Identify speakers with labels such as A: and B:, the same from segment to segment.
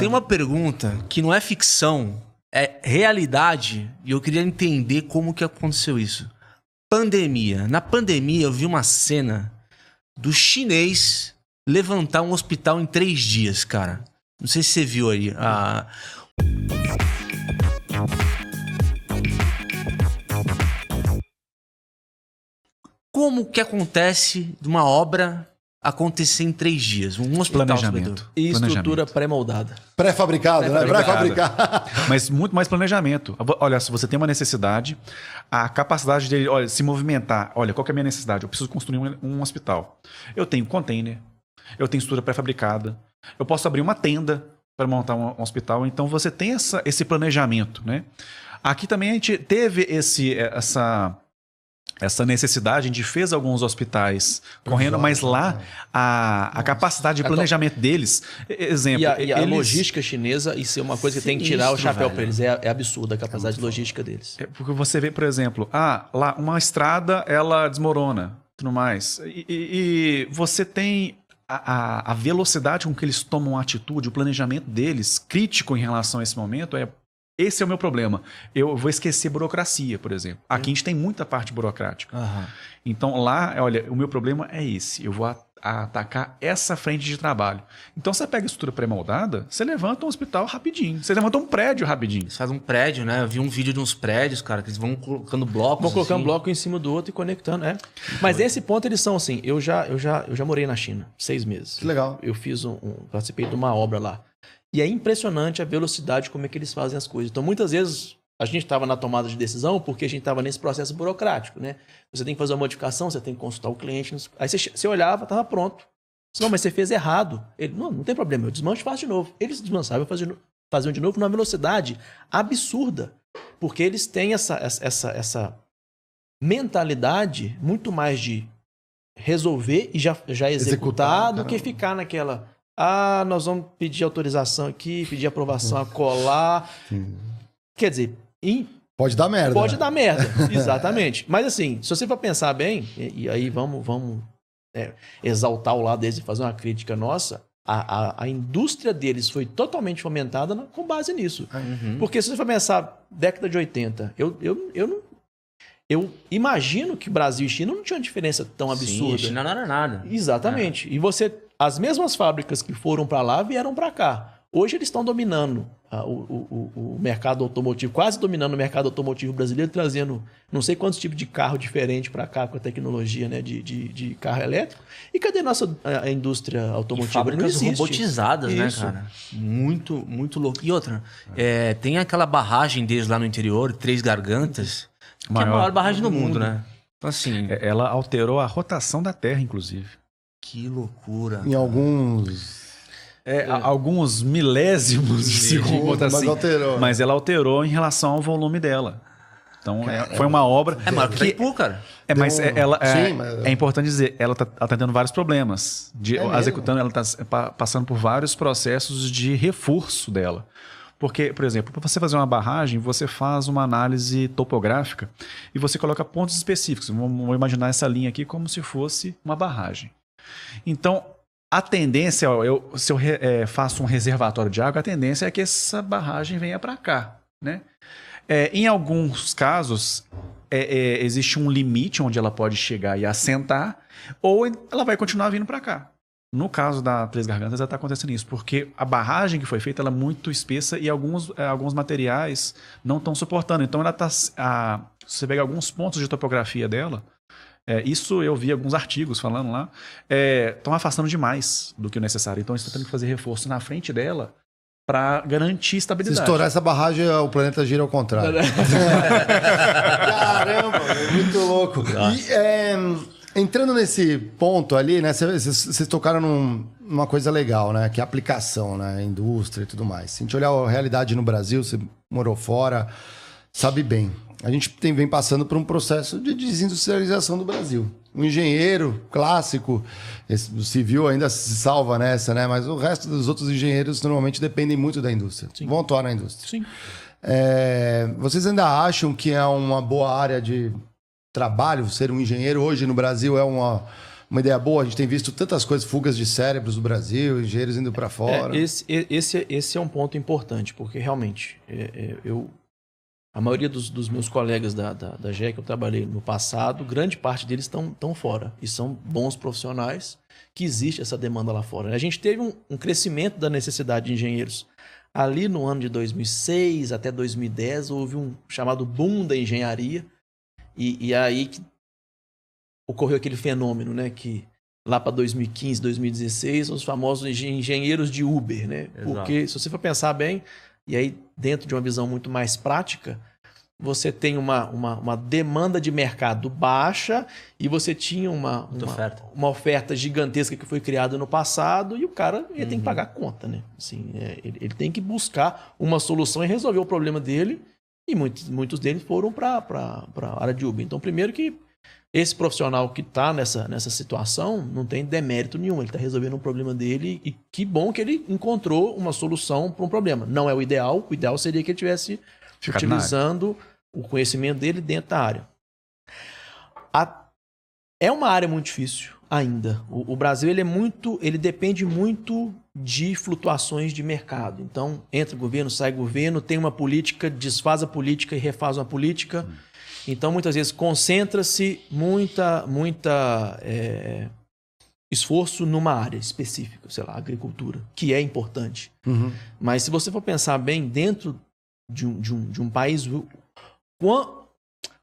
A: tenho uma pergunta que não é ficção, é realidade, e eu queria entender como que aconteceu isso. Pandemia. Na pandemia, eu vi uma cena do chinês levantar um hospital em 3 dias, cara. Não sei se você viu aí. Como que acontece de uma obra acontecer em 3 dias? Um hospital.
B: Planejamento.
C: E estrutura pré-moldada.
D: Pré-fabricado, né? Pré-fabricado.
B: Mas muito mais planejamento. Olha, se você tem uma necessidade, a capacidade dele, olha, se movimentar. Olha, qual que é a minha necessidade? Eu preciso construir um hospital. Eu tenho container, eu tenho estrutura pré-fabricada, eu posso abrir uma tenda para montar um hospital. Então você tem esse planejamento, né? Aqui também a gente teve essa necessidade, a gente fez alguns hospitais correndo, mas lá a capacidade de planejamento deles, exemplo...
C: E a logística chinesa, isso é uma coisa que tem que tirar o chapéu para eles, é absurda a capacidade de logística deles.
B: Porque você vê, por exemplo, lá uma estrada, ela desmorona, tudo mais, e você tem a velocidade com que eles tomam atitude, o planejamento deles, crítico em relação a esse momento, esse é o meu problema. Eu vou esquecer burocracia, por exemplo. Aqui a gente tem muita parte burocrática. Então lá, olha, o meu problema é esse. Eu vou atacar essa frente de trabalho. Então você pega a estrutura pré-moldada, você levanta um hospital rapidinho. Você levanta um prédio rapidinho.
A: Você faz um prédio, né? Eu vi um vídeo de uns prédios, cara, que eles vão colocando blocos.
C: Vão colocando bloco em cima do outro e conectando, Mas nesse ponto eles são assim, eu já morei na China, 6 meses.
D: Que legal.
C: Eu participei de uma obra lá. E é impressionante a velocidade como é que eles fazem as coisas. Então, muitas vezes, a gente estava na tomada de decisão porque a gente estava nesse processo burocrático, né? Você tem que fazer uma modificação, você tem que consultar o cliente. Aí você olhava, estava pronto. Não, mas você fez errado. Ele, não tem problema, eu desmancho e faço de novo. Eles desmanchavam e faziam de novo numa velocidade absurda. Porque eles têm essa mentalidade muito mais de resolver e já executar do que ficar naquela... nós vamos pedir autorização aqui, pedir aprovação a colar. Quer dizer,
D: pode dar merda.
C: Pode dar merda, exatamente. Mas assim, se você for pensar bem, e aí vamos exaltar o lado deles e fazer uma crítica nossa, a indústria deles foi totalmente fomentada com base nisso. Porque se você for pensar, década de 80, eu imagino que Brasil e China não tinham uma diferença tão absurda.
A: Sim, China não era nada.
C: Exatamente. E as mesmas fábricas que foram para lá vieram para cá. Hoje eles estão dominando o mercado automotivo, quase dominando o mercado automotivo brasileiro, trazendo não sei quantos tipos de carro diferente para cá com a tecnologia, né, de carro elétrico. E cadê a indústria automotiva?
A: Fábricas robotizadas, isso, né, cara? Muito, muito louco. E outra, tem aquela barragem deles lá no interior, 3 Gargantas, que é a maior barragem do mundo, né? Então, assim...
B: Ela alterou a rotação da Terra, inclusive.
A: Que loucura.
D: Em alguns...
B: Alguns milésimos de segundo, assim, mas ela alterou em relação ao volume dela. Então, foi uma obra...
A: É maior que Itaipu, cara.
B: Mas é importante dizer, ela está tendo vários problemas. Executando, ela está passando por vários processos de reforço dela. Porque, por exemplo, para você fazer uma barragem, você faz uma análise topográfica e você coloca pontos específicos. Vamos imaginar essa linha aqui como se fosse uma barragem. Então, a tendência, se eu faço um reservatório de água, a tendência é que essa barragem venha para cá, né? Em alguns casos, existe um limite onde ela pode chegar e assentar, ou ela vai continuar vindo para cá. No caso da Três Gargantas, já está acontecendo isso, porque a barragem que foi feita ela é muito espessa e alguns materiais não estão suportando. Então, ela tá, se você pega alguns pontos de topografia dela, isso eu vi alguns artigos falando lá, estão afastando demais do que o necessário. Então, eles estão tendo que fazer reforço na frente dela para garantir estabilidade.
D: Se estourar essa barragem, o planeta gira ao contrário. Caramba, muito louco. E, entrando nesse ponto ali, né? Vocês tocaram numa coisa legal, né? Que é a aplicação, né? A indústria e tudo mais. Se a gente olhar a realidade no Brasil, você morou fora, sabe bem. A gente vem passando por um processo de desindustrialização do Brasil. O engenheiro clássico, o civil ainda se salva nessa, né? Mas o resto dos outros engenheiros normalmente dependem muito da indústria. Sim. Vão atuar na indústria.
C: Sim.
D: Vocês ainda acham que é uma boa área de trabalho ser um engenheiro? Hoje no Brasil é uma uma ideia boa? A gente tem visto tantas coisas, fugas de cérebros do Brasil, engenheiros indo para fora.
C: Esse é um ponto importante, porque realmente a maioria dos meus colegas da GE que eu trabalhei no passado, grande parte deles estão fora. E são bons profissionais, que existe essa demanda lá fora. A gente teve um crescimento da necessidade de engenheiros. Ali no ano de 2006 até 2010, houve um chamado boom da engenharia. E aí que ocorreu aquele fenômeno, né? Que lá para 2015, 2016, os famosos engenheiros de Uber, né?
A: Exato.
C: Porque se você for pensar bem, e aí dentro de uma visão muito mais prática, você tem uma demanda de mercado baixa e você tinha uma oferta gigantesca que foi criada no passado e o cara tem que pagar a conta, né? Assim, ele tem que buscar uma solução e resolver o problema dele e muitos deles foram para a área de Uber. Então, primeiro que esse profissional que está nessa situação não tem demérito nenhum. Ele está resolvendo um problema dele e que bom que ele encontrou uma solução para um problema. Não é o ideal. O ideal seria que ele estivesse utilizando o conhecimento dele dentro da área. É uma área muito difícil ainda. O Brasil ele depende muito de flutuações de mercado. Então, entra governo, sai governo, tem uma política, desfaz a política e refaz uma política. Então, muitas vezes, concentra-se muita esforço numa área específica, sei lá, agricultura, que é importante.
D: Uhum.
C: Mas se você for pensar bem, dentro de um país,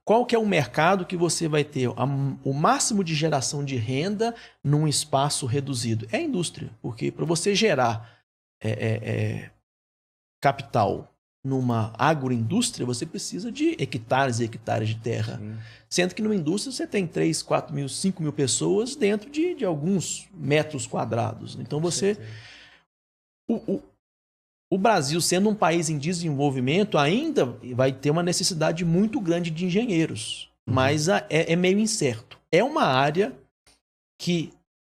C: qual que é o mercado que você vai ter o máximo de geração de renda num espaço reduzido? É a indústria, porque para você gerar capital numa agroindústria, você precisa de hectares e hectares de terra. Sim. Sendo que numa indústria você tem 3, 4 mil, 5 mil pessoas dentro de alguns metros quadrados. Então você... O Brasil, sendo um país em desenvolvimento, ainda vai ter uma necessidade muito grande de engenheiros. Mas é meio incerto. É uma área que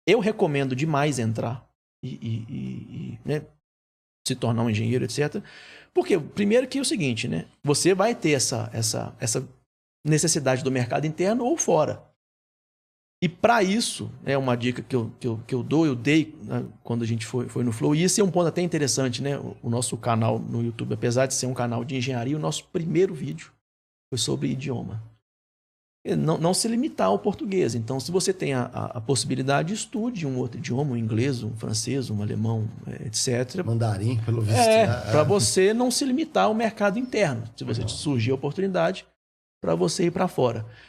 C: eu recomendo demais entrar e né, se tornar um engenheiro, etc., porque, primeiro que é o seguinte, né? Você vai ter essa necessidade do mercado interno ou fora. E para isso, é uma dica que eu dei né, quando a gente foi no Flow. E esse é um ponto até interessante, né? O nosso canal no YouTube, apesar de ser um canal de engenharia, o nosso primeiro vídeo foi sobre idioma. Não se limitar ao português. Então, se você tem a possibilidade, estude um outro idioma, um inglês, um francês, um alemão, etc.
D: Mandarim, pelo visto.
C: Para você não se limitar ao mercado interno. Se você surgir a oportunidade, para você ir para fora.